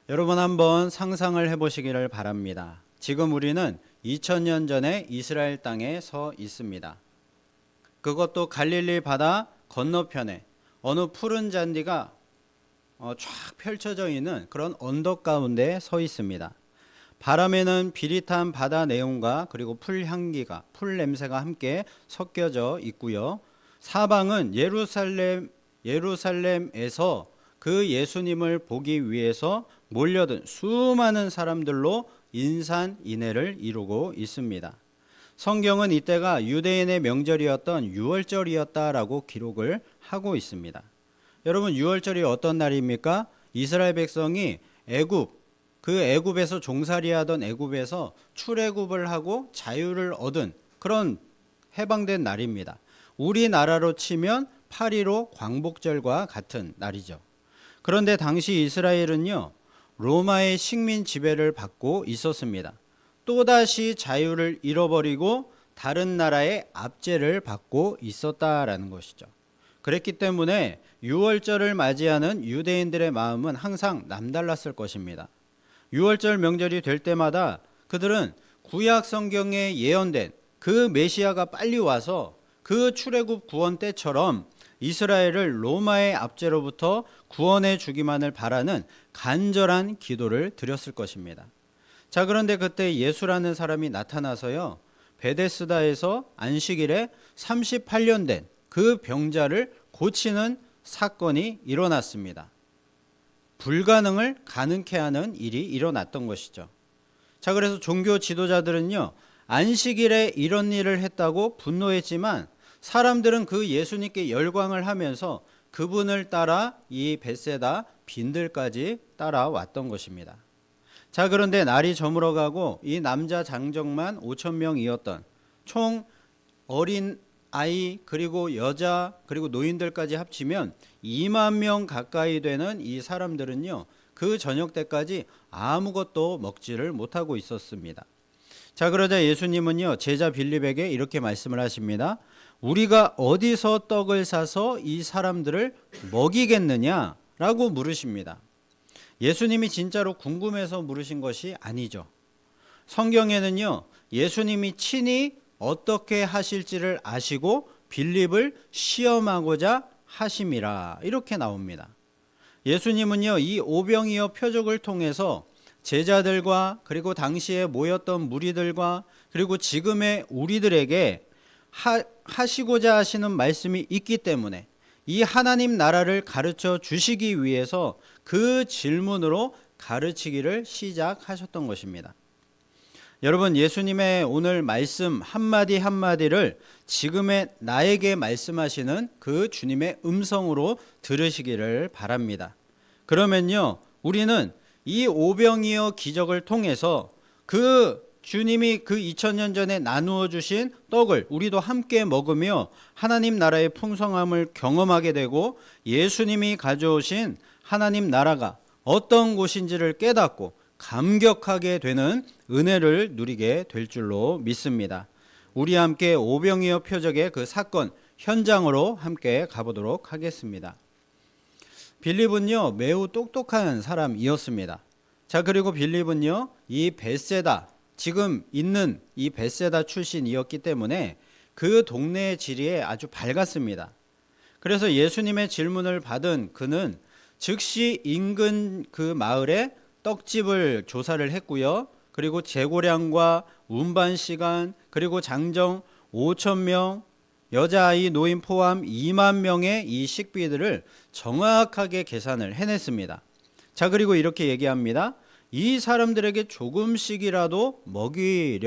여러분 한번 상상을 해보시기를 바랍니다. 지금 우리는 2000년 전에 이스라엘 땅에 서 있습니다. 그것도 갈릴리 바다 건너편에 어느 푸른 잔디가 쫙 펼쳐져 있는 그런 언덕 가운데 서 있습니다. 바람에는 비릿한 바다 내용과 그리고 풀 향기가, 풀 냄새가 함께 섞여져 있고요. 사방은 예루살렘에서 그 예수님을 보기 위해서 몰려든 수많은 사람들로 인산인해를 이루고 있습니다. 성경은 이때가 유대인의 명절이었던 유월절이었다라고 기록을 하고 있습니다. 여러분, 유월절이 어떤 날입니까? 이스라엘 백성이 애굽에서 종살이하던 애굽에서 출애굽을 하고 자유를 얻은 그런 해방된 날입니다. 우리나라로 치면 8.15 광복절과 같은 날이죠. 그런데 당시 이스라엘은요, 로마의 식민 지배를 받고 있었습니다. 또다시 자유를 잃어버리고 다른 나라의 압제를 받고 있었다라는 것이죠. 그랬기 때문에 유월절을 맞이하는 유대인들의 마음은 항상 남달랐을 것입니다. 유월절 명절이 될 때마다 그들은 구약 성경에 예언된 그 메시아가 빨리 와서 그 출애굽 구원 때처럼 이스라엘을 로마의 압제로부터 구원해 주기만을 바라는 간절한 기도를 드렸을 것입니다. 자, 그런데 그때 예수라는 사람이 나타나서요, 베데스다에서 안식일에 38년 된 그 병자를 고치는 사건이 일어났습니다. 불가능을 가능케 하는 일이 일어났던 것이죠. 자, 그래서 종교 지도자들은요, 안식일에 이런 일을 했다고 분노했지만 사람들은 그 예수님께 열광을 하면서 그분을 따라 이 벳세다 빈들까지 따라왔던 것입니다. 자, 그런데 날이 저물어가고 이 남자 장정만 5,000명이었던 총 어린 아이 그리고 여자 그리고 노인들까지 합치면 2만 명 가까이 되는 이 사람들은요, 그 저녁 때까지 아무것도 먹지를 못하고 있었습니다. 자, 그러자 예수님은요, 제자 빌립에게 이렇게 말씀을 하십니다. 우리가 어디서 떡을 사서 이 사람들을 먹이겠느냐라고 물으십니다. 예수님이 진짜로 궁금해서 물으신 것이 아니죠. 성경에는요, 예수님이 친히 어떻게 하실지를 아시고 빌립을 시험하고자 하심이라 이렇게 나옵니다. 예수님은요, 이 오병이어 표적을 통해서 제자들과 그리고 당시에 모였던 무리들과 그리고 지금의 우리들에게 하시고자 하시는 말씀이 있기 때문에 이 하나님 나라를 가르쳐 주시기 위해서 그 질문으로 가르치기를 시작하셨던 것입니다. 여러분, 예수님의 오늘 말씀 한마디 한마디를 지금의 나에게 말씀하시는 그 주님의 음성으로 들으시기를 바랍니다. 그러면요, 우리는 이 오병이어 기적을 통해서 그 주님이 그 2000년 전에 나누어 주신 떡을 우리도 함께 먹으며 하나님 나라의 풍성함을 경험하게 되고 예수님이 가져오신 하나님 나라가 어떤 곳인지를 깨닫고 감격하게 되는 은혜를 누리게 될 줄로 믿습니다. 우리 함께 오병이어 표적의 그 사건 현장으로 함께 가보도록 하겠습니다. 빌립은요, 매우 똑똑한 사람이었습니다. 자, 그리고 빌립은요, 이 벳세다, 지금 있는 이 벳세다 출신이었기 때문에 그 동네의 지리에 아주 밝았습니다. 그래서 예수님의 질문을 받은 그는 즉시 인근 그 마을에 떡집을 조사를 했고요. 그리고 재고량과 운반 시간, 그리고 장정 5,000명, 여자아이 노인 포함 2만 명의 이 식비들을 정확하게 계산을 해냈습니다. 자, 그리고 이렇게 얘기합니다. 이 사람들에게 조금씩이라도 먹게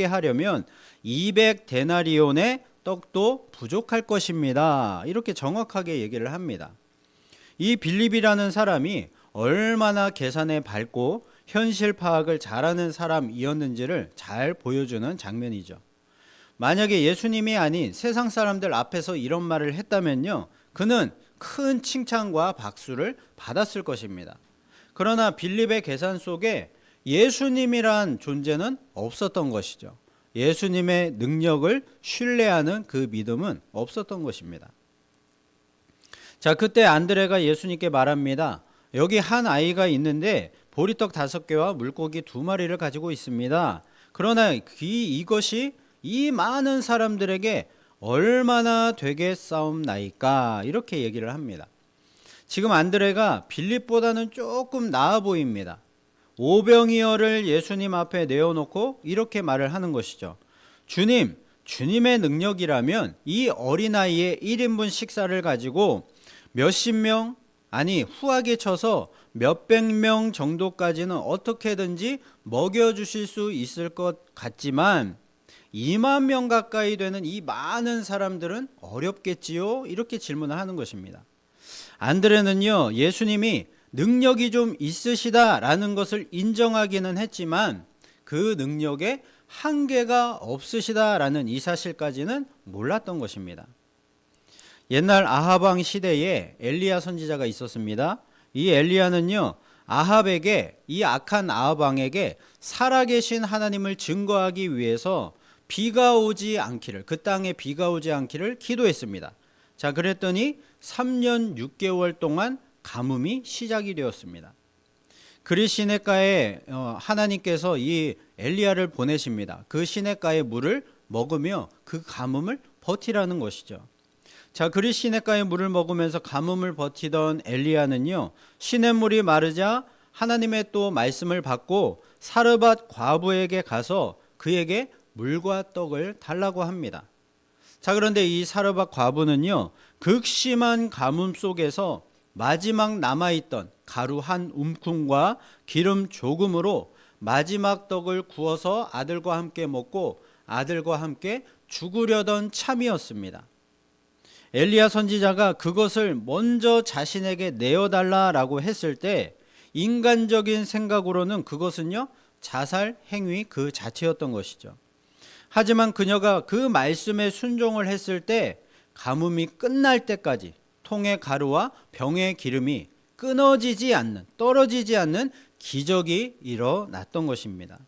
하려면 200데나리온의 떡도 부족할 것입니다. 이렇게 정확하게 얘기를 합니다. 이 빌립이라는 사람이 얼마나 계산에 밝고 현실 파악을 잘하는 사람이었는지를 잘 보여주는 장면이죠. 만약에 예수님이 아닌 세상 사람들 앞에서 이런 말을 했다면요, 그는 큰 칭찬과 박수를 받았을 것입니다. 그러나 빌립의 계산 속에 예수님이란 존재는 없었던 것이죠. 예수님의 능력을 신뢰하는 그 믿음은 없었던 것입니다. 자, 그때 안드레가 예수님께 말합니다. 여기 한 아이가 있는데 보리떡 5개와 물고기 2마리를 가지고 있습니다. 그러나 이것이 이 많은 사람들에게 얼마나 되겠사옵나이까 이렇게 얘기를 합니다. 지금 안드레가 빌립보다는 조금 나아 보입니다. 오병이어를 예수님 앞에 내어놓고 이렇게 말을 하는 것이죠. 주님, 주님의 능력이라면 이 어린아이의 1인분 식사를 가지고 몇십 명, 아니 후하게 쳐서 몇백 명 정도까지는 어떻게든지 먹여주실 수 있을 것 같지만 2만 명 가까이 되는 이 많은 사람들은 어렵겠지요? 이렇게 질문을 하는 것입니다. 안드레는요, 예수님이 능력이 좀 있으시다라는 것을 인정하기는 했지만 그 능력에 한계가 없으시다라는 이 사실까지는 몰랐던 것입니다. 옛날 아합 왕 시대에 엘리야 선지자가 있었습니다. 이 엘리야는요, 아합에게, 이 악한 아합 왕에게 살아계신 하나님을 증거하기 위해서 비가 오지 않기를, 그 땅에 비가 오지 않기를 기도했습니다. 자, 그랬더니 3년 6개월 동안 가뭄이 시작이 되었습니다. 그리 시냇가에 하나님께서 이 엘리야를 보내십니다. 그 시냇가의 물을 먹으며 그 가뭄을 버티라는 것이죠. 자, 그리 시냇가의 물을 먹으면서 가뭄을 버티던 엘리야는요, 시냇물이 마르자 하나님의 또 말씀을 받고 사르밧 과부에게 가서 그에게 물과 떡을 달라고 합니다. 자, 그런데 이 사르밧 과부는요, 극심한 가뭄 속에서 마지막 남아있던 가루 한 움큼과 기름 조금으로 마지막 떡을 구워서 아들과 함께 먹고 아들과 함께 죽으려던 참이었습니다. 엘리야 선지자가 그것을 먼저 자신에게 내어달라라고 했을 때 인간적인 생각으로는 그것은요, 자살 행위 그 자체였던 것이죠. 하지만 그녀가 그 말씀에 순종을 했을 때 가뭄이 끝날 때까지 통의 가루와 병의 기름이 끊어지지 않는, 떨어지지 않는 기적이 일어났던 것입니다.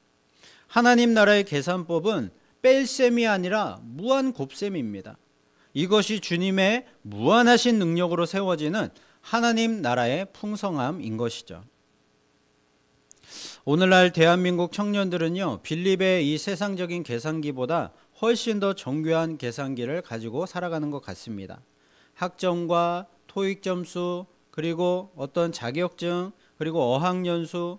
하나님 나라의 계산법은 뺄셈이 아니라 무한 곱셈입니다. 이것이 주님의 무한하신 능력으로 세워지는 하나님 나라의 풍성함인 것이죠. 오늘날 대한민국 청년들은요, 빌립의 이 세상적인 계산기보다 훨씬 더 정교한 계산기를 가지고 살아가는 것 같습니다. 학점과 토익 점수, 그리고 어떤 자격증, 그리고 어학연수,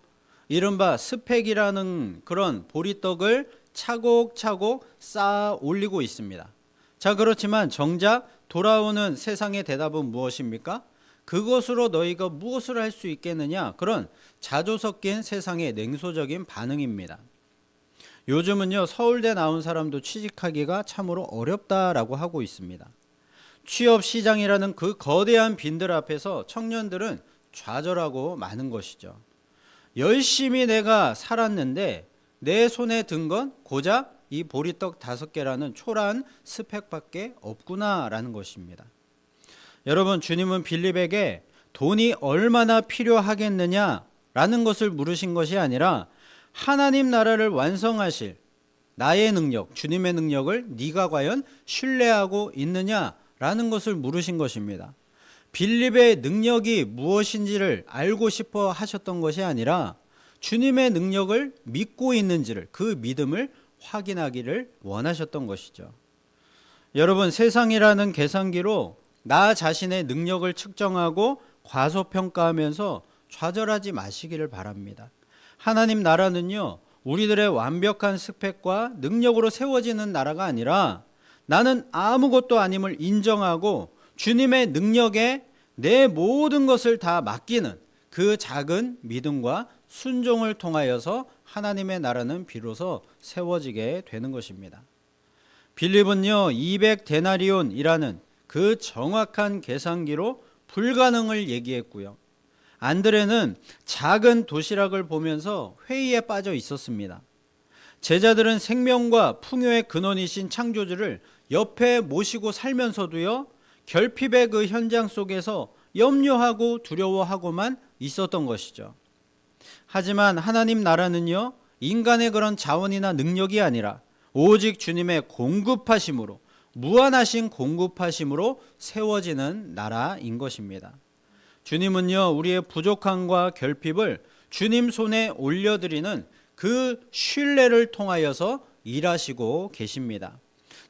이른바 스펙이라는 그런 보리떡을 차곡차곡 쌓아 올리고 있습니다. 자, 그렇지만 정작 돌아오는 세상의 대답은 무엇입니까? 그것으로 너희가 무엇을 할 수 있겠느냐? 그런 자조 섞인 세상의 냉소적인 반응입니다. 요즘은요, 서울대 나온 사람도 취직하기가 참으로 어렵다라고 하고 있습니다. 취업 시장이라는 그 거대한 빈들 앞에서 청년들은 좌절하고 마는 것이죠. 열심히 내가 살았는데 내 손에 든 건 고작 이 보리떡 5개라는 초라한 스펙밖에 없구나라는 것입니다. 여러분, 주님은 빌립에게 돈이 얼마나 필요하겠느냐라는 것을 물으신 것이 아니라 하나님 나라를 완성하실 나의 능력, 주님의 능력을 네가 과연 신뢰하고 있느냐라는 것을 물으신 것입니다. 빌립의 능력이 무엇인지를 알고 싶어 하셨던 것이 아니라 주님의 능력을 믿고 있는지를, 그 믿음을 확인하기를 원하셨던 것이죠. 여러분, 세상이라는 계산기로 나 자신의 능력을 측정하고 과소평가하면서 좌절하지 마시기를 바랍니다. 하나님 나라는요, 우리들의 완벽한 스펙과 능력으로 세워지는 나라가 아니라 나는 아무것도 아님을 인정하고 주님의 능력에 내 모든 것을 다 맡기는 그 작은 믿음과 순종을 통하여서 하나님의 나라는 비로소 세워지게 되는 것입니다. 빌립은요, 200데나리온이라는 그 정확한 계산기로 불가능을 얘기했고요. 안드레는 작은 도시락을 보면서 회의에 빠져 있었습니다. 제자들은 생명과 풍요의 근원이신 창조주를 옆에 모시고 살면서도요, 결핍의 그 현장 속에서 염려하고 두려워하고만 있었던 것이죠. 하지만 하나님 나라는요, 인간의 그런 자원이나 능력이 아니라 오직 주님의 공급하심으로, 무한하신 공급하심으로 세워지는 나라인 것입니다. 주님은요, 우리의 부족함과 결핍을 주님 손에 올려드리는 그 신뢰를 통하여서 일하시고 계십니다.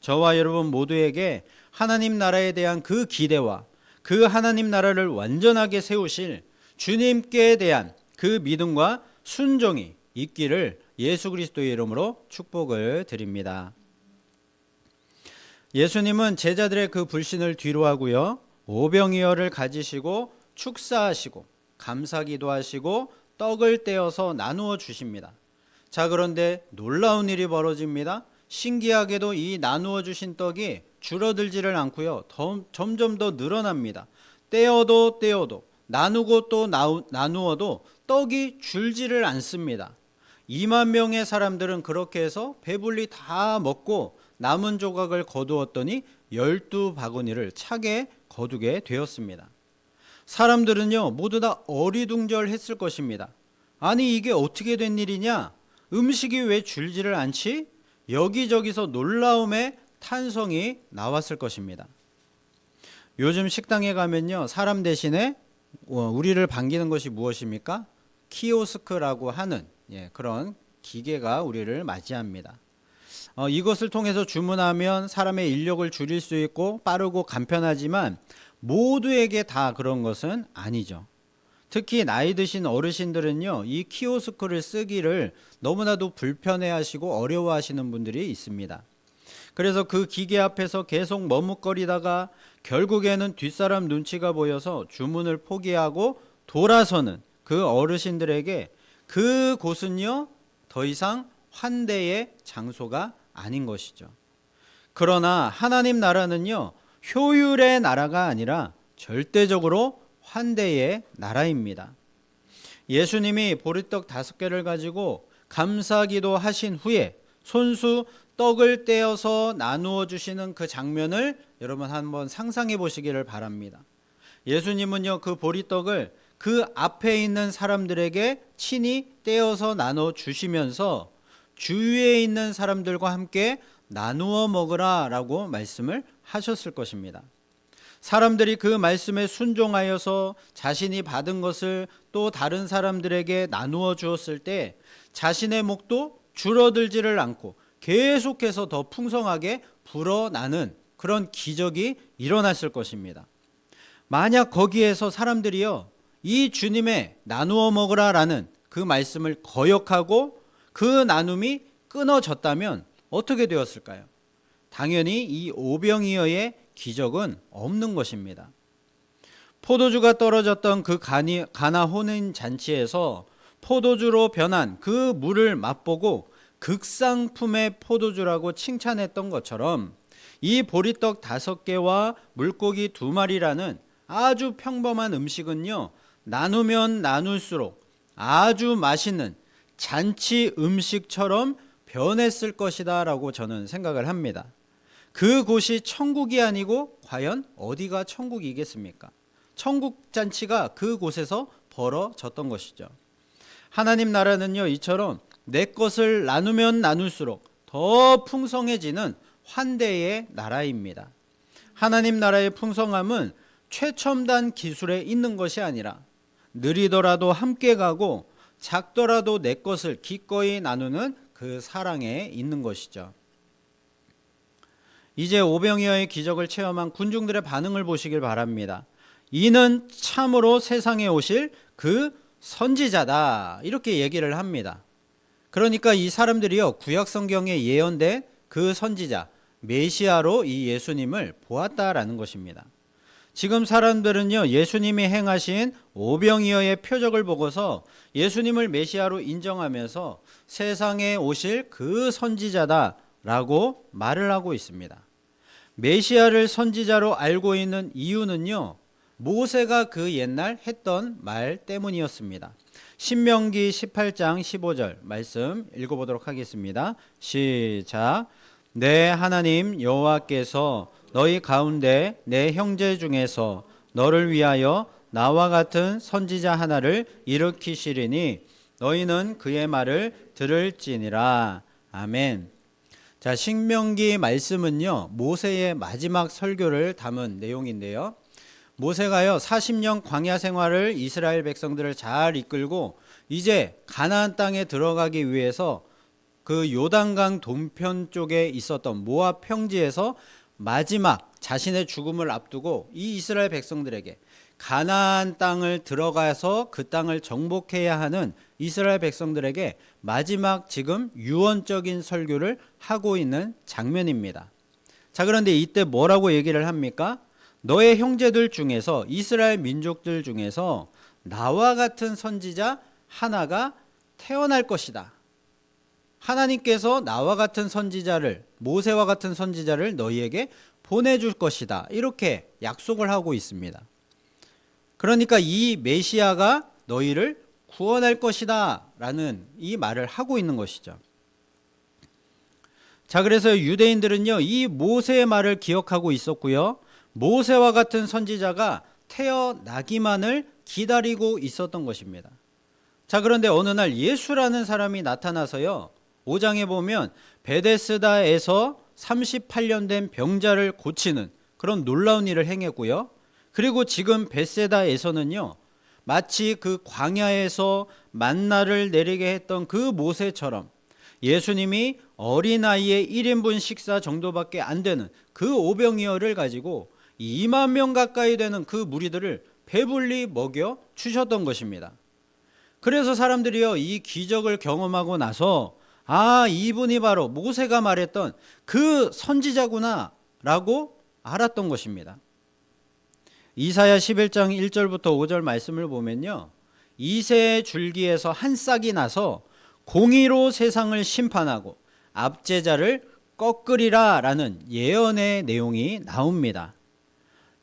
저와 여러분 모두에게 하나님 나라에 대한 그 기대와 그 하나님 나라를 완전하게 세우실 주님께 대한 그 믿음과 순종이 있기를 예수 그리스도의 이름으로 축복을 드립니다. 예수님은 제자들의 그 불신을 뒤로하고요, 오병이어를 가지시고 축사하시고 감사기도 하시고 떡을 떼어서 나누어 주십니다. 자, 그런데 놀라운 일이 벌어집니다. 신기하게도 이 나누어 주신 떡이 줄어들지를 않고요, 점점 더 늘어납니다. 떼어도 나누고 또 나누어도 떡이 줄지를 않습니다. 2만 명의 사람들은 그렇게 해서 배불리 다 먹고 남은 조각을 거두었더니 12바구니를 차게 거두게 되었습니다. 사람들은요, 모두 다 어리둥절했을 것입니다. 아니, 이게 어떻게 된 일이냐? 음식이 왜 줄지를 않지? 여기저기서 놀라움의 탄성이 나왔을 것입니다. 요즘 식당에 가면요, 사람 대신에 우리를 반기는 것이 무엇입니까? 키오스크라고 하는 그런 기계가 우리를 맞이합니다. 이것을 통해서 주문하면 사람의 인력을 줄일 수 있고 빠르고 간편하지만 모두에게 다 그런 것은 아니죠. 특히 나이 드신 어르신들은요, 이 키오스크를 쓰기를 너무나도 불편해하시고 어려워하시는 분들이 있습니다. 그래서 그 기계 앞에서 계속 머뭇거리다가 결국에는 뒷사람 눈치가 보여서 주문을 포기하고 돌아서는 그 어르신들에게 그곳은요, 더 이상 환대의 장소가 아닌 것이죠. 그러나 하나님 나라는요, 효율의 나라가 아니라 절대적으로 환대의 나라입니다. 예수님이 보리떡 5개를 가지고 감사기도 하신 후에 손수 떡을 떼어서 나누어 주시는 그 장면을 여러분 한번 상상해 보시기를 바랍니다. 예수님은요, 그 보리떡을 그 앞에 있는 사람들에게 친히 떼어서 나눠 주시면서 주위에 있는 사람들과 함께 나누어 먹으라 라고 말씀을 하셨을 것입니다. 사람들이 그 말씀에 순종하여서 자신이 받은 것을 또 다른 사람들에게 나누어 주었을 때 자신의 목도 줄어들지를 않고 계속해서 더 풍성하게 불어나는 그런 기적이 일어났을 것입니다. 만약 거기에서 사람들이요, 이 주님의 나누어 먹으라 라는 그 말씀을 거역하고 그 나눔이 끊어졌다면 어떻게 되었을까요? 당연히 이 오병이어의 기적은 없는 것입니다. 포도주가 떨어졌던 그 가나 혼인 잔치에서 포도주로 변한 그 물을 맛보고 극상품의 포도주라고 칭찬했던 것처럼 이 보리떡 5개와 물고기 2마리라는 아주 평범한 음식은요, 나누면 나눌수록 아주 맛있는 잔치 음식처럼 변했을 것이다 라고 저는 생각을 합니다. 그곳이 천국이 아니고 과연 어디가 천국이겠습니까? 천국 잔치가 그곳에서 벌어졌던 것이죠. 하나님 나라는요, 이처럼 내 것을 나누면 나눌수록 더 풍성해지는 환대의 나라입니다. 하나님 나라의 풍성함은 최첨단 기술에 있는 것이 아니라 느리더라도 함께 가고 작더라도 내 것을 기꺼이 나누는 그 사랑에 있는 것이죠. 이제 오병이어의 기적을 체험한 군중들의 반응을 보시길 바랍니다. 이는 참으로 세상에 오실 그 선지자다, 이렇게 얘기를 합니다. 그러니까 이 사람들이요, 구약 성경에 예언된 그 선지자 메시아로 이 예수님을 보았다라는 것입니다. 지금 사람들은요, 예수님이 행하신 오병이어의 표적을 보고서 예수님을 메시아로 인정하면서 세상에 오실 그 선지자다라고 말을 하고 있습니다. 메시아를 선지자로 알고 있는 이유는요, 모세가 그 옛날 했던 말 때문이었습니다. 신명기 18장 15절 말씀 읽어보도록 하겠습니다. 시작. 내 하나님 여호와께서 너희 가운데 내 형제 중에서 너를 위하여 나와 같은 선지자 하나를 일으키시리니 너희는 그의 말을 들을지니라. 아멘. 자, 신명기 말씀은요, 모세의 마지막 설교를 담은 내용인데요. 모세가요 40년 광야 생활을 이스라엘 백성들을 잘 이끌고 이제 가나안 땅에 들어가기 위해서 그 요단강 동편 쪽에 있었던 모압 평지에서 마지막 자신의 죽음을 앞두고 이 이스라엘 백성들에게 가나안 땅을 들어가서 그 땅을 정복해야 하는 이스라엘 백성들에게 마지막 지금 유언적인 설교를 하고 있는 장면입니다. 자, 그런데 이때 뭐라고 얘기를 합니까? 너의 형제들 중에서 이스라엘 민족들 중에서 나와 같은 선지자 하나가 태어날 것이다. 하나님께서 나와 같은 선지자를, 모세와 같은 선지자를 너희에게 보내줄 것이다. 이렇게 약속을 하고 있습니다. 그러니까 이 메시아가 너희를 구원할 것이다 라는 이 말을 하고 있는 것이죠. 자, 그래서 유대인들은요 이 모세의 말을 기억하고 있었고요, 모세와 같은 선지자가 태어나기만을 기다리고 있었던 것입니다. 자, 그런데 어느 날 예수라는 사람이 나타나서요 5장에 보면 베데스다에서 38년 된 병자를 고치는 그런 놀라운 일을 행했고요, 그리고 지금 벳세다에서는요 마치 그 광야에서 만나를 내리게 했던 그 모세처럼 예수님이 어린아이의 1인분 식사 정도밖에 안 되는 그 오병이어를 가지고 2만 명 가까이 되는 그 무리들을 배불리 먹여 주셨던 것입니다. 그래서 사람들이요 이 기적을 경험하고 나서 아, 이분이 바로 모세가 말했던 그 선지자구나 라고 알았던 것입니다. 이사야 11장 1절부터 5절 말씀을 보면요, 이새의 줄기에서 한 싹이 나서 공의로 세상을 심판하고 압제자를 꺾으리라 라는 예언의 내용이 나옵니다.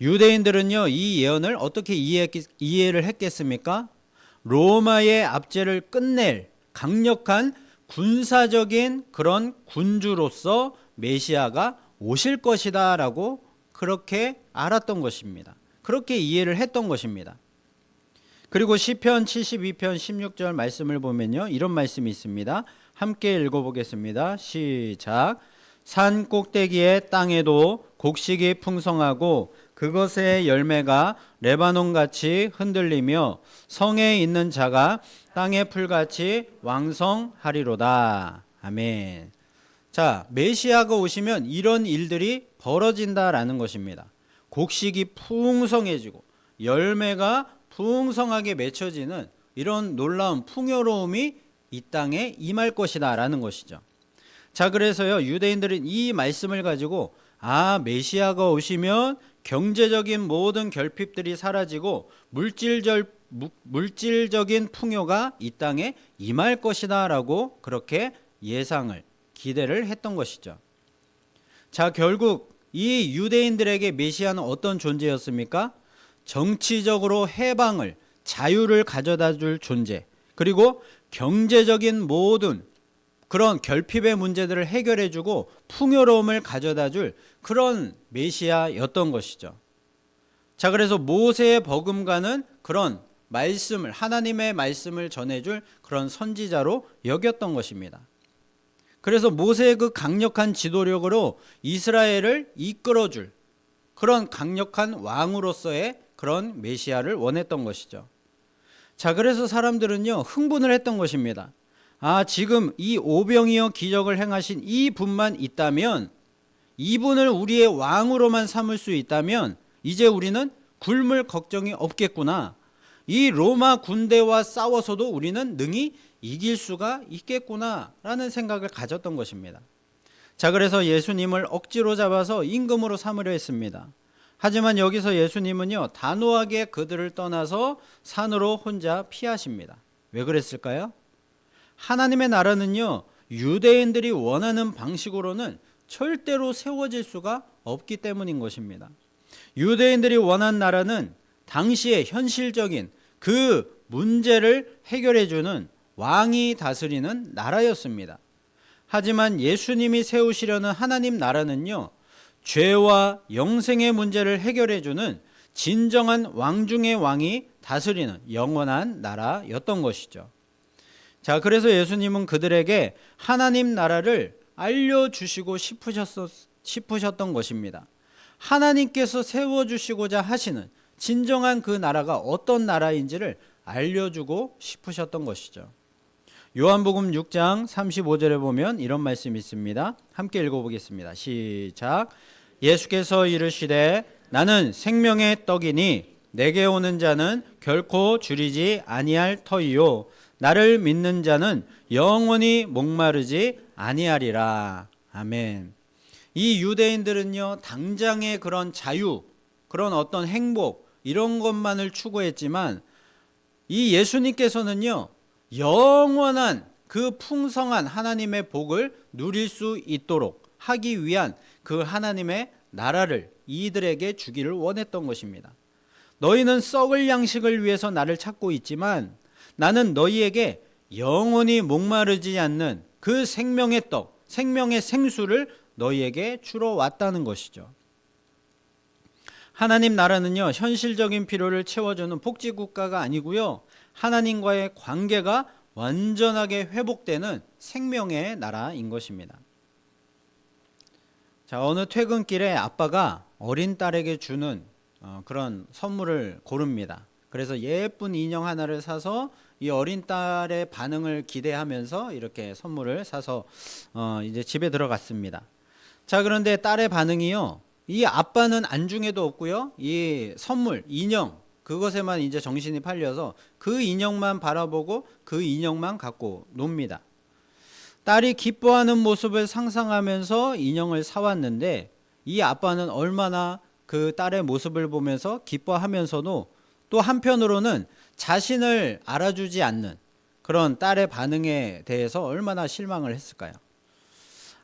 유대인들은요 이 예언을 어떻게 이해를 했겠습니까? 로마의 압제를 끝낼 강력한 군사적인 그런 군주로서 메시아가 오실 것이다 라고 그렇게 알았던 것입니다. 그렇게 이해를 했던 것입니다. 그리고 시편 72편 16절 말씀을 보면요 이런 말씀이 있습니다. 함께 읽어보겠습니다. 시작. 산 꼭대기의 땅에도 곡식이 풍성하고 그것의 열매가 레바논같이 흔들리며 성에 있는 자가 땅의 풀같이 왕성하리로다. 아멘. 자, 메시아가 오시면 이런 일들이 벌어진다라는 것입니다. 곡식이 풍성해지고 열매가 풍성하게 맺혀지는 이런 놀라운 풍요로움이 이 땅에 임할 것이다 라는 것이죠. 자, 그래서요 유대인들은 이 말씀을 가지고 아, 메시아가 오시면 경제적인 모든 결핍들이 사라지고 물질적인 풍요가 이 땅에 임할 것이다 라고 그렇게 예상을, 기대를 했던 것이죠. 자, 결국 이 유대인들에게 메시아는 어떤 존재였습니까? 정치적으로 해방을, 자유를 가져다 줄 존재, 그리고 경제적인 모든 그런 결핍의 문제들을 해결해 주고 풍요로움을 가져다 줄 그런 메시아였던 것이죠. 자, 그래서 모세의 버금가는 그런 말씀을, 하나님의 말씀을 전해줄 그런 선지자로 여겼던 것입니다. 그래서 모세의 그 강력한 지도력으로 이스라엘을 이끌어줄 그런 강력한 왕으로서의 그런 메시아를 원했던 것이죠. 자, 그래서 사람들은요 흥분을 했던 것입니다. 아, 지금 이 오병이어 기적을 행하신 이 분만 있다면, 이분을 우리의 왕으로만 삼을 수 있다면 이제 우리는 굶을 걱정이 없겠구나. 이 로마 군대와 싸워서도 우리는 능히 이길 수가 있겠구나 라는 생각을 가졌던 것입니다. 자, 그래서 예수님을 억지로 잡아서 임금으로 삼으려 했습니다. 하지만 여기서 예수님은요 단호하게 그들을 떠나서 산으로 혼자 피하십니다. 왜 그랬을까요? 하나님의 나라는요 유대인들이 원하는 방식으로는 절대로 세워질 수가 없기 때문인 것입니다. 유대인들이 원한 나라는 당시의 현실적인 그 문제를 해결해 주는 왕이 다스리는 나라였습니다. 하지만 예수님이 세우시려는 하나님 나라는요 죄와 영생의 문제를 해결해 주는 진정한 왕 중의 왕이 다스리는 영원한 나라였던 것이죠. 자, 그래서 예수님은 그들에게 하나님 나라를 알려주시고 싶으셨던 것입니다. 하나님께서 세워주시고자 하시는 진정한 그 나라가 어떤 나라인지를 알려주고 싶으셨던 것이죠. 요한복음 6장 35절에 보면 이런 말씀이 있습니다. 함께 읽어보겠습니다. 시작. 예수께서 이르시되 나는 생명의 떡이니 내게 오는 자는 결코 줄이지 아니할 터이요 나를 믿는 자는 영원히 목마르지 아니하리라. 아멘. 이 유대인들은요, 당장의 그런 자유, 그런 어떤 행복, 이런 것만을 추구했지만 이 예수님께서는요, 영원한 그 풍성한 하나님의 복을 누릴 수 있도록 하기 위한 그 하나님의 나라를 이들에게 주기를 원했던 것입니다. 너희는 썩을 양식을 위해서 나를 찾고 있지만 나는 너희에게 영원히 목마르지 않는 그 생명의 떡, 생명의 생수를 너희에게 주러 왔다는 것이죠. 하나님 나라는요, 현실적인 필요를 채워주는 복지국가가 아니고요, 하나님과의 관계가 완전하게 회복되는 생명의 나라인 것입니다. 자, 어느 퇴근길에 아빠가 어린 딸에게 주는 그런 선물을 고릅니다. 그래서 예쁜 인형 하나를 사서 이 어린 딸의 반응을 기대하면서 이렇게 선물을 사서 이제 집에 들어갔습니다. 자, 그런데 딸의 반응이요, 이 아빠는 안중에도 없고요, 이 선물, 인형, 그것에만 이제 정신이 팔려서 그 인형만 바라보고 그 인형만 갖고 놉니다. 딸이 기뻐하는 모습을 상상하면서 인형을 사왔는데 이 아빠는 얼마나 그 딸의 모습을 보면서 기뻐하면서도 또 한편으로는 자신을 알아주지 않는 그런 딸의 반응에 대해서 얼마나 실망을 했을까요?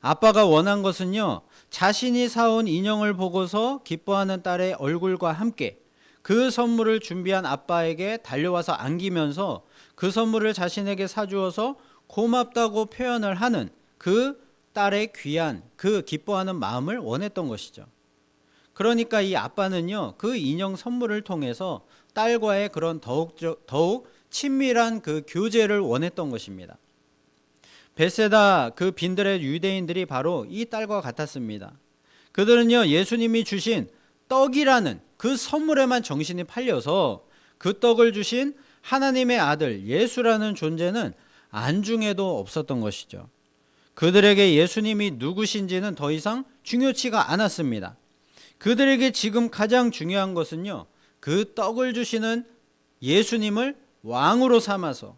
아빠가 원한 것은요, 자신이 사온 인형을 보고서 기뻐하는 딸의 얼굴과 함께 그 선물을 준비한 아빠에게 달려와서 안기면서 그 선물을 자신에게 사주어서 고맙다고 표현을 하는 그 딸의 귀한 그 기뻐하는 마음을 원했던 것이죠. 그러니까 이 아빠는요, 그 인형 선물을 통해서 딸과의 그런 더욱 친밀한 그 교제를 원했던 것입니다. 벳세다 그 빈들의 유대인들이 바로 이 딸과 같았습니다. 그들은요, 예수님이 주신 떡이라는 그 선물에만 정신이 팔려서 그 떡을 주신 하나님의 아들 예수라는 존재는 안중에도 없었던 것이죠. 그들에게 예수님이 누구신지는 더 이상 중요치가 않았습니다. 그들에게 지금 가장 중요한 것은요, 그 떡을 주시는 예수님을 왕으로 삼아서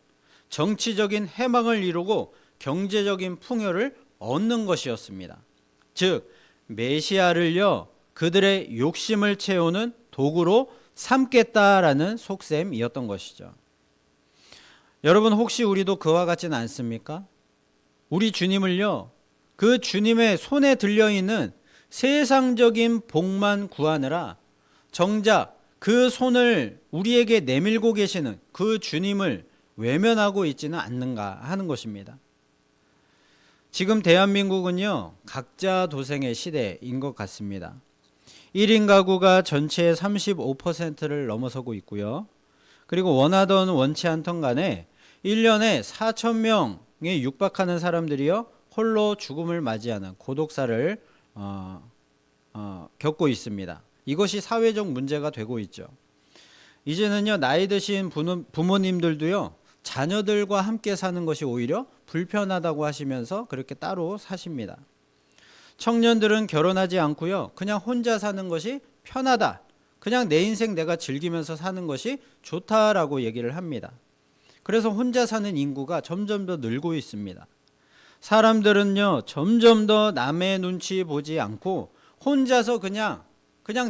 정치적인 해방을 이루고 경제적인 풍요를 얻는 것이었습니다. 즉 메시아를요, 그들의 욕심을 채우는 도구로 삼겠다라는 속셈이었던 것이죠. 여러분, 혹시 우리도 그와 같지는 않습니까? 우리 주님을요, 그 주님의 손에 들려있는 세상적인 복만 구하느라 정작 그 손을 우리에게 내밀고 계시는 그 주님을 외면하고 있지는 않는가 하는 것입니다. 지금 대한민국은요, 각자 도생의 시대인 것 같습니다. 1인 가구가 전체의 35%를 넘어서고 있고요. 그리고 원하던 원치 않던 간에 1년에 4,000명에 육박하는 사람들이요, 홀로 죽음을 맞이하는 고독사를 겪고 있습니다. 이것이 사회적 문제가 되고 있죠. 이제는요, 나이 드신 부모님들도요, 자녀들과 함께 사는 것이 오히려 불편하다고 하시면서 그렇게 따로 사십니다. 청년들은 결혼하지 않고요, 그냥 혼자 사는 것이 편하다, 그냥 내 인생 내가 즐기면서 사는 것이 좋다라고 얘기를 합니다. 그래서 혼자 사는 인구가 점점 더 늘고 있습니다. 사람들은요, 점점 더 남의 눈치 보지 않고 혼자서 그냥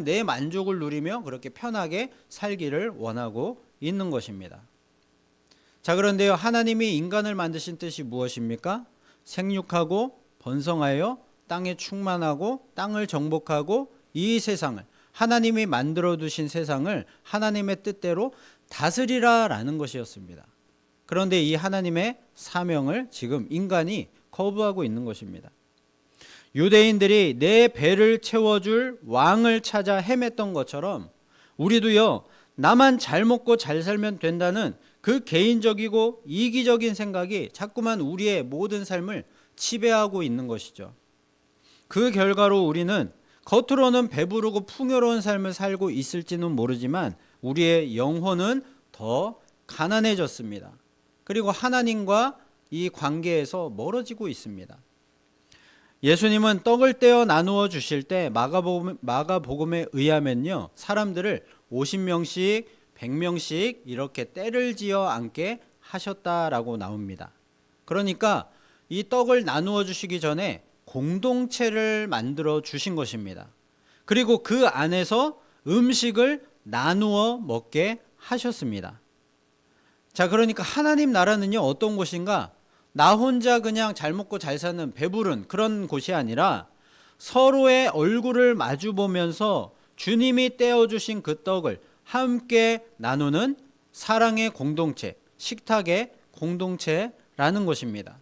내 만족을 누리며 그렇게 편하게 살기를 원하고 있는 것입니다. 자, 그런데요, 하나님이 인간을 만드신 뜻이 무엇입니까? 생육하고 번성하여 땅에 충만하고 땅을 정복하고 이 세상을, 하나님이 만들어 두신 세상을 하나님의 뜻대로 다스리라라는 것이었습니다. 그런데 이 하나님의 사명을 지금 인간이 거부하고 있는 것입니다. 유대인들이 내 배를 채워줄 왕을 찾아 헤맸던 것처럼 우리도요, 나만 잘 먹고 잘 살면 된다는 그 개인적이고 이기적인 생각이 자꾸만 우리의 모든 삶을 지배하고 있는 것이죠. 그 결과로 우리는 겉으로는 배부르고 풍요로운 삶을 살고 있을지는 모르지만 우리의 영혼은 더 가난해졌습니다. 그리고 하나님과 이 관계에서 멀어지고 있습니다. 예수님은 떡을 떼어 나누어 주실 때 마가복음에 의하면요, 사람들을 50명씩 100명씩 이렇게 때를 지어 앉게 하셨다라고 나옵니다. 그러니까 이 떡을 나누어 주시기 전에 공동체를 만들어 주신 것입니다. 그리고 그 안에서 음식을 나누어 먹게 하셨습니다. 자, 그러니까 하나님 나라는요, 어떤 곳인가? 나 혼자 그냥 잘 먹고 잘 사는 배부른 그런 곳이 아니라 서로의 얼굴을 마주 보면서 주님이 떼어주신 그 떡을 함께 나누는 사랑의 공동체, 식탁의 공동체라는 것입니다.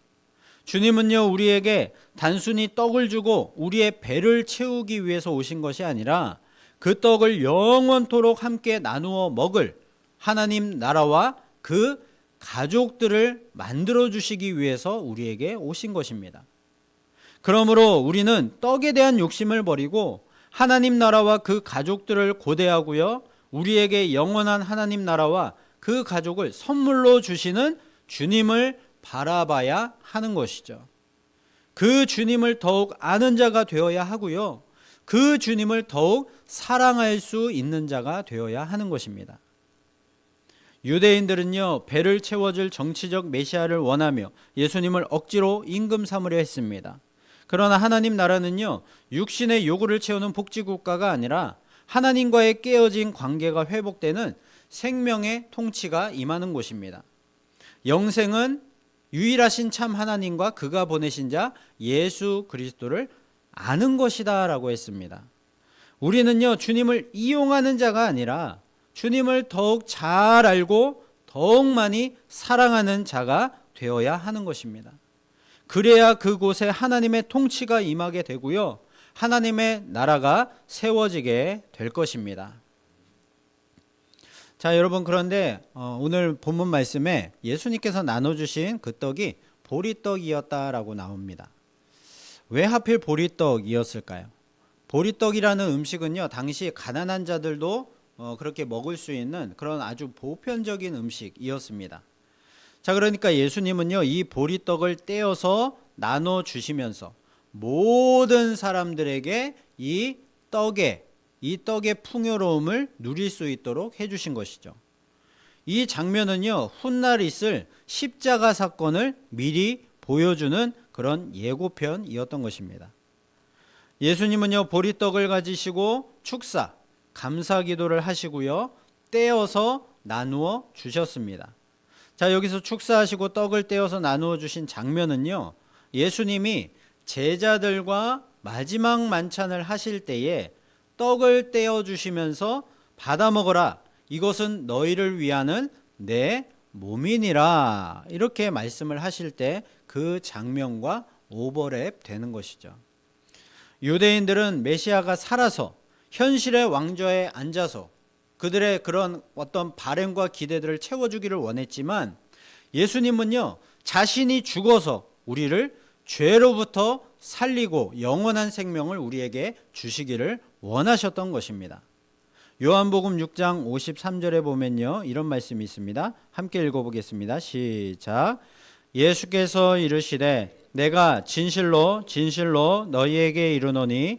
주님은요, 우리에게 단순히 떡을 주고 우리의 배를 채우기 위해서 오신 것이 아니라 그 떡을 영원토록 함께 나누어 먹을 하나님 나라와 그 가족들을 만들어 주시기 위해서 우리에게 오신 것입니다. 그러므로 우리는 떡에 대한 욕심을 버리고 하나님 나라와 그 가족들을 고대하고요, 우리에게 영원한 하나님 나라와 그 가족을 선물로 주시는 주님을 바라봐야 하는 것이죠. 그 주님을 더욱 아는 자가 되어야 하고요, 그 주님을 더욱 사랑할 수 있는 자가 되어야 하는 것입니다. 유대인들은요, 배를 채워줄 정치적 메시아를 원하며 예수님을 억지로 임금 삼으려 했습니다. 그러나 하나님 나라는요, 육신의 요구를 채우는 복지국가가 아니라 하나님과의 깨어진 관계가 회복되는 생명의 통치가 임하는 곳입니다. 영생은 유일하신 참 하나님과 그가 보내신 자 예수 그리스도를 아는 것이다 라고 했습니다. 우리는요, 주님을 이용하는 자가 아니라 주님을 더욱 잘 알고 더욱 많이 사랑하는 자가 되어야 하는 것입니다. 그래야 그곳에 하나님의 통치가 임하게 되고요, 하나님의 나라가 세워지게 될 것입니다. 자, 여러분, 그런데 오늘 본문 말씀에 예수님께서 나눠주신 그 떡이 보리떡이었다라고 나옵니다. 왜 하필 보리떡이었을까요? 보리떡이라는 음식은요, 당시 가난한 자들도 그렇게 먹을 수 있는 그런 아주 보편적인 음식이었습니다. 자, 그러니까 예수님은요, 이 보리떡을 떼어서 나눠 주시면서 모든 사람들에게 이 떡의 풍요로움을 누릴 수 있도록 해주신 것이죠. 이 장면은요, 훗날 있을 십자가 사건을 미리 보여주는 그런 예고편이었던 것입니다. 예수님은요, 보리떡을 가지시고 축사, 감사 기도를 하시고요, 떼어서 나누어 주셨습니다. 자, 여기서 축사하시고 떡을 떼어서 나누어 주신 장면은요, 예수님이 제자들과 마지막 만찬을 하실 때에 떡을 떼어 주시면서 받아 먹어라, 이것은 너희를 위하는 내 몸이니라, 이렇게 말씀을 하실 때 그 장면과 오버랩 되는 것이죠. 유대인들은 메시아가 살아서 현실의 왕좌에 앉아서 그들의 그런 어떤 바램과 기대들을 채워주기를 원했지만, 예수님은요, 자신이 죽어서 우리를 죄로부터 살리고 영원한 생명을 우리에게 주시기를 원하셨던 것입니다. 요한복음 6장 53절에 보면요, 이런 말씀이 있습니다. 함께 읽어보겠습니다. 시작. 예수께서 이르시되 내가 진실로 진실로 너희에게 이르노니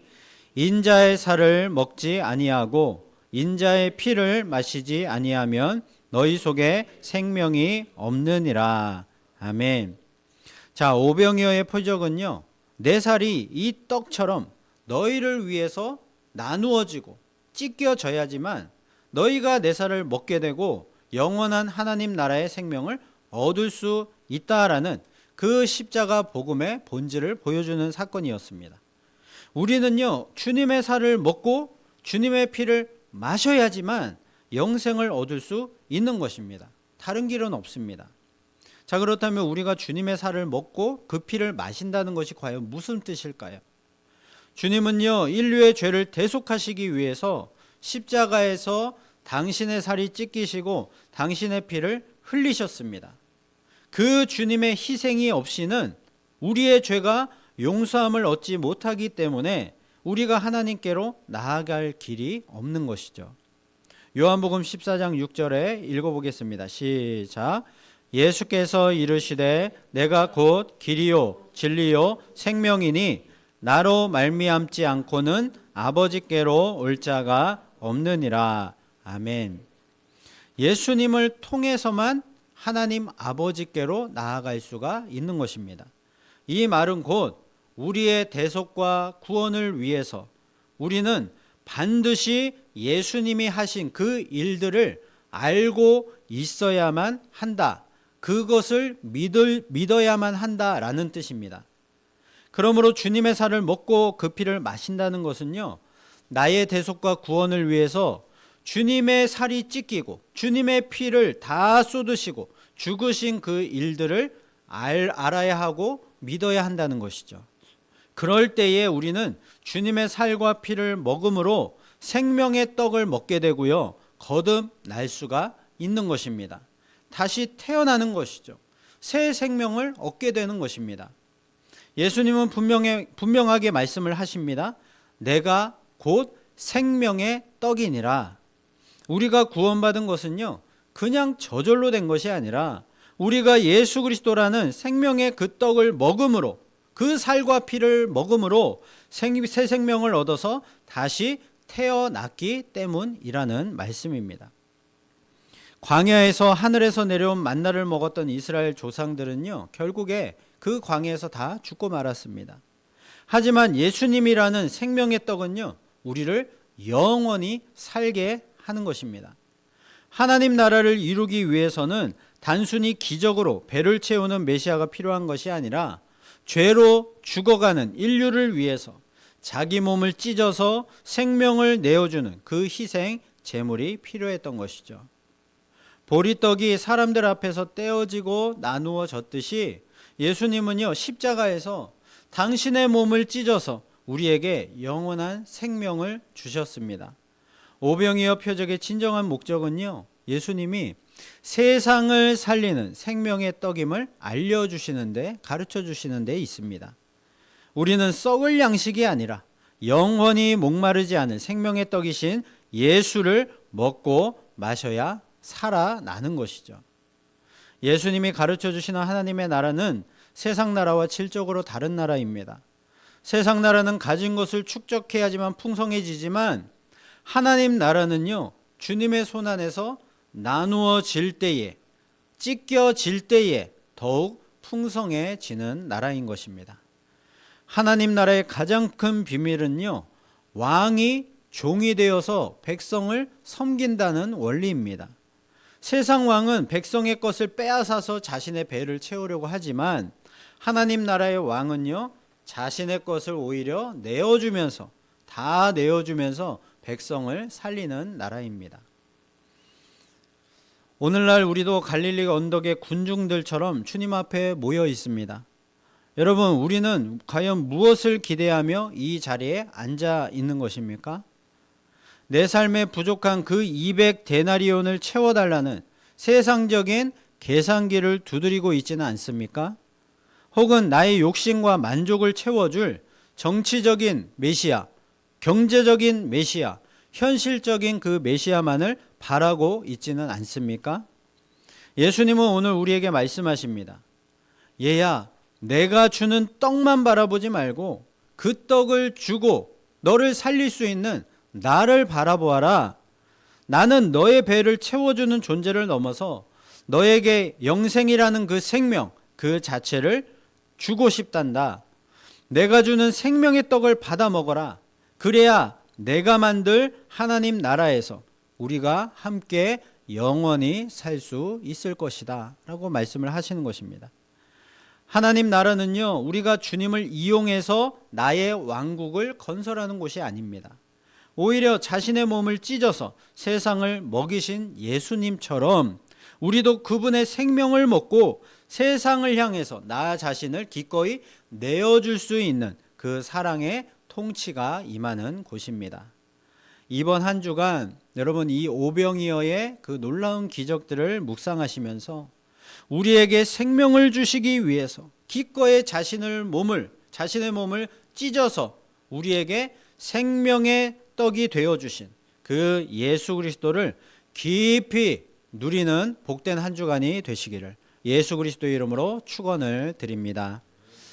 인자의 살을 먹지 아니하고 인자의 피를 마시지 아니하면 너희 속에 생명이 없느니라. 아멘. 자, 오병이어의 표적은요, 내 살이 이 떡처럼 너희를 위해서 나누어지고 찢겨져야지만 너희가 내 살을 먹게 되고 영원한 하나님 나라의 생명을 얻을 수 있다라는 그 십자가 복음의 본질을 보여주는 사건이었습니다. 우리는요, 주님의 살을 먹고 주님의 피를 마셔야지만 영생을 얻을 수 있는 것입니다. 다른 길은 없습니다. 자, 그렇다면 우리가 주님의 살을 먹고 그 피를 마신다는 것이 과연 무슨 뜻일까요? 주님은요, 인류의 죄를 대속하시기 위해서 십자가에서 당신의 살이 찢기시고 당신의 피를 흘리셨습니다. 그 주님의 희생이 없이는 우리의 죄가 용서함을 얻지 못하기 때문에 우리가 하나님께로 나아갈 길이 없는 것이죠. 요한복음 14장 6절에 읽어보겠습니다. 시작. 예수께서 이르시되 내가 곧 길이요 진리요 생명이니 나로 말미암지 않고는 아버지께로 올 자가 없느니라. 아멘. 예수님을 통해서만 하나님 아버지께로 나아갈 수가 있는 것입니다. 이 말은 곧 우리의 대속과 구원을 위해서 우리는 반드시 예수님이 하신 그 일들을 알고 있어야만 한다. 그것을 믿어야만 한다라는 뜻입니다. 그러므로 주님의 살을 먹고 그 피를 마신다는 것은요, 나의 대속과 구원을 위해서 주님의 살이 찢기고 주님의 피를 다 쏟으시고 죽으신 그 일들을 알아야 하고 믿어야 한다는 것이죠. 그럴 때에 우리는 주님의 살과 피를 먹음으로 생명의 떡을 먹게 되고요, 거듭날 수가 있는 것입니다. 다시 태어나는 것이죠. 새 생명을 얻게 되는 것입니다. 예수님은 분명하게 말씀을 하십니다. 내가 곧 생명의 떡이니라. 우리가 구원받은 것은요, 그냥 저절로 된 것이 아니라 우리가 예수 그리스도라는 생명의 그 떡을 먹음으로, 그 살과 피를 먹음으로 새 생명을 얻어서 다시 태어났기 때문이라는 말씀입니다. 광야에서 하늘에서 내려온 만나를 먹었던 이스라엘 조상들은요, 결국에 그 광야에서 다 죽고 말았습니다. 하지만 예수님이라는 생명의 떡은요, 우리를 영원히 살게 하는 것입니다. 하나님 나라를 이루기 위해서는 단순히 기적으로 배를 채우는 메시아가 필요한 것이 아니라 죄로 죽어가는 인류를 위해서 자기 몸을 찢어서 생명을 내어주는 그 희생 제물이 필요했던 것이죠. 보리떡이 사람들 앞에서 떼어지고 나누어졌듯이 예수님은요, 십자가에서 당신의 몸을 찢어서 우리에게 영원한 생명을 주셨습니다. 오병이어 표적의 진정한 목적은요, 예수님이 세상을 살리는 생명의 떡임을 알려주시는데, 가르쳐주시는 데 있습니다. 우리는 썩을 양식이 아니라 영원히 목마르지 않은 생명의 떡이신 예수를 먹고 마셔야 살아나는 것이죠. 예수님이 가르쳐주시는 하나님의 나라는 세상 나라와 질적으로 다른 나라입니다. 세상 나라는 가진 것을 축적해야지만 풍성해지지만 하나님 나라는요, 주님의 손 안에서 나누어질 때에, 찢겨질 때에 더욱 풍성해지는 나라인 것입니다. 하나님 나라의 가장 큰 비밀은요, 왕이 종이 되어서 백성을 섬긴다는 원리입니다. 세상 왕은 백성의 것을 빼앗아서 자신의 배를 채우려고 하지만 하나님 나라의 왕은요, 자신의 것을 오히려 내어주면서, 다 내어주면서 백성을 살리는 나라입니다. 오늘날 우리도 갈릴리 언덕의 군중들처럼 주님 앞에 모여 있습니다. 여러분, 우리는 과연 무엇을 기대하며 이 자리에 앉아 있는 것입니까? 내 삶에 부족한 그 200데나리온을 채워달라는 세상적인 계산기를 두드리고 있지는 않습니까? 혹은 나의 욕심과 만족을 채워줄 정치적인 메시아, 경제적인 메시아, 현실적인 그 메시아만을 바라고 있지는 않습니까? 예수님은 오늘 우리에게 말씀하십니다. 얘야, 내가 주는 떡만 바라보지 말고 그 떡을 주고 너를 살릴 수 있는 나를 바라보아라. 나는 너의 배를 채워주는 존재를 넘어서 너에게 영생이라는 그 생명 그 자체를 주고 싶단다. 내가 주는 생명의 떡을 받아 먹어라. 그래야 내가 만들 하나님 나라에서 우리가 함께 영원히 살 수 있을 것이다 라고 말씀을 하시는 것입니다. 하나님 나라는요, 우리가 주님을 이용해서 나의 왕국을 건설하는 곳이 아닙니다. 오히려 자신의 몸을 찢어서 세상을 먹이신 예수님처럼 우리도 그분의 생명을 먹고 세상을 향해서 나 자신을 기꺼이 내어줄 수 있는 그 사랑의 통치가 임하는 곳입니다. 이번 한 주간 여러분 이 오병이어의 그 놀라운 기적들을 묵상하시면서 우리에게 생명을 주시기 위해서 기꺼이 자신의 몸을 찢어서 우리에게 생명의 떡이 되어 주신 그 예수 그리스도를 깊이 누리는 복된 한 주간이 되시기를 예수 그리스도의 이름으로 축원을 드립니다.